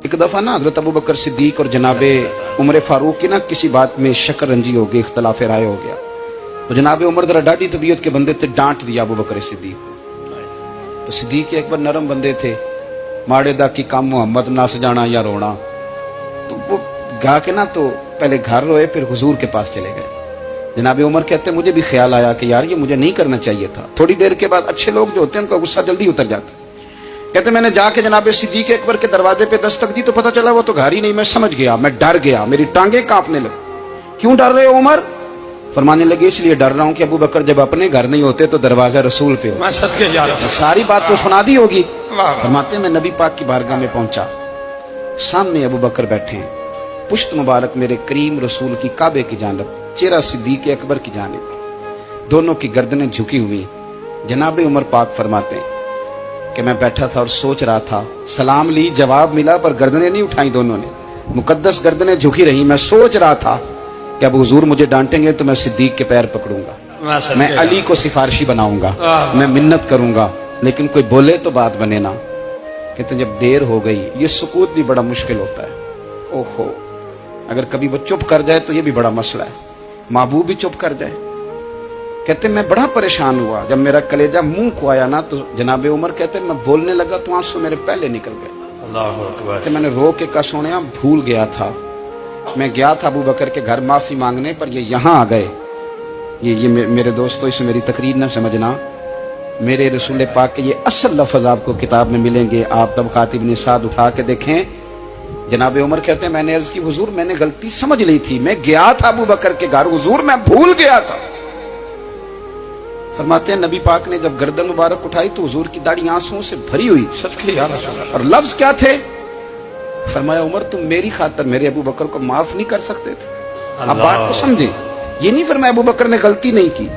ایک دفعہ نا حضرت ابو بکر صدیق اور جناب عمر فاروق کی نا کسی بات میں شکر رنجی ہو گئی، اختلاف رائے ہو گیا، تو جناب عمر ذرا ڈاڈی طبیعت کے بندے تھے، ڈانٹ دیا ابو بکر صدیق کو۔ تو صدیق اکبر نرم بندے تھے، ماڑے دا کی کام محمد نس جانا یا رونا، تو وہ گا کے نا تو پہلے گھر روئے، پھر حضور کے پاس چلے گئے۔ جناب عمر کہتے مجھے بھی خیال آیا کہ یار یہ مجھے نہیں کرنا چاہیے تھا۔ تھوڑی دیر کے بعد اچھے لوگ جو ہوتے ہیں ان کا غصہ جلدی اتر جاتا ہے۔ کہتے میں نے جا کے جناب صدیق اکبر کے دروازے پہ دستک دی تو پتہ چلا وہ تو گھر ہی نہیں۔ میں سمجھ گیا، میں ڈر گیا، میری ٹانگیں کانپنے لگی۔ کیوں ڈر رہے ہو عمر؟ فرمانے لگے اس لیے ڈر رہا ہوں کہ ابو بکر جب اپنے گھر نہیں ہوتے تو دروازہ رسول پہ ہو۔ ساری بات تو سنا دی ہوگی۔ فرماتے میں نبی پاک کی بارگاہ میں پہنچا، سامنے ابو بکر بیٹھے ہیں، پشت مبارک میرے کریم رسول کی کعبے کی جانب، چہرہ صدیق اکبر کی جانب، دونوں کی گردنیں جھکی ہوئی۔ جناب عمر پاک فرماتے ہیں کہ میں بیٹھا تھا اور سوچ رہا تھا، سلام لی، جواب ملا، پر گردنیں نہیں اٹھائیں دونوں نے، مقدس گردنیں جھکی رہی۔ میں سوچ رہا تھا کہ اب حضور مجھے ڈانٹیں گے تو میں صدیق کے پیر پکڑوں گا، میں علی کو سفارشی بناؤں گا، میں منت کروں گا، لیکن کوئی بولے تو بات بنے نا۔ کہتے ہیں جب دیر ہو گئی، یہ سکوت بھی بڑا مشکل ہوتا ہے۔ اوہو، اگر کبھی وہ چپ کر جائے تو یہ بھی بڑا مسئلہ ہے، محبوب بھی چپ کر جائے۔ کہتے میں بڑا پریشان ہوا، جب میرا کلیجہ منہ کو آیا نا تو جناب عمر کہتے میں بولنے لگا تو آنسو میرے پہلے نکل گئے۔ اللہ اکبر۔ کہ میں نے رو کے کہا سونیا بھول گیا تھا، میں گیا تھا ابو بکر کے گھر معافی مانگنے، پر یہ یہاں آ گئے۔ یہ میرے دوستو اس میں میری تقریر نہ سمجھنا، میرے رسول پاک کے یہ اصل لفظ آپ کو کتاب میں ملیں گے، آپ طبقات ابن سعد اٹھا کے دیکھیں۔ جناب عمر کہتے ہیں میں نے عرض کی حضور میں نے غلطی سمجھ لی تھی، میں گیا تھا ابو بکر کے گھر، حضور میں بھول گیا تھا۔ فرماتے ہیں نبی پاک نے جب گردن مبارک اٹھائی تو حضور کی داڑھی آنسوؤں سے بھری ہوئی، اور لفظ کیا تھے؟ فرمایا عمر تم میری خاطر میرے ابو بکر کو معاف نہیں کر سکتے تھے؟ آپ بات کو سمجھیں، یہ نہیں فرمایا ابو بکر نے غلطی نہیں کی،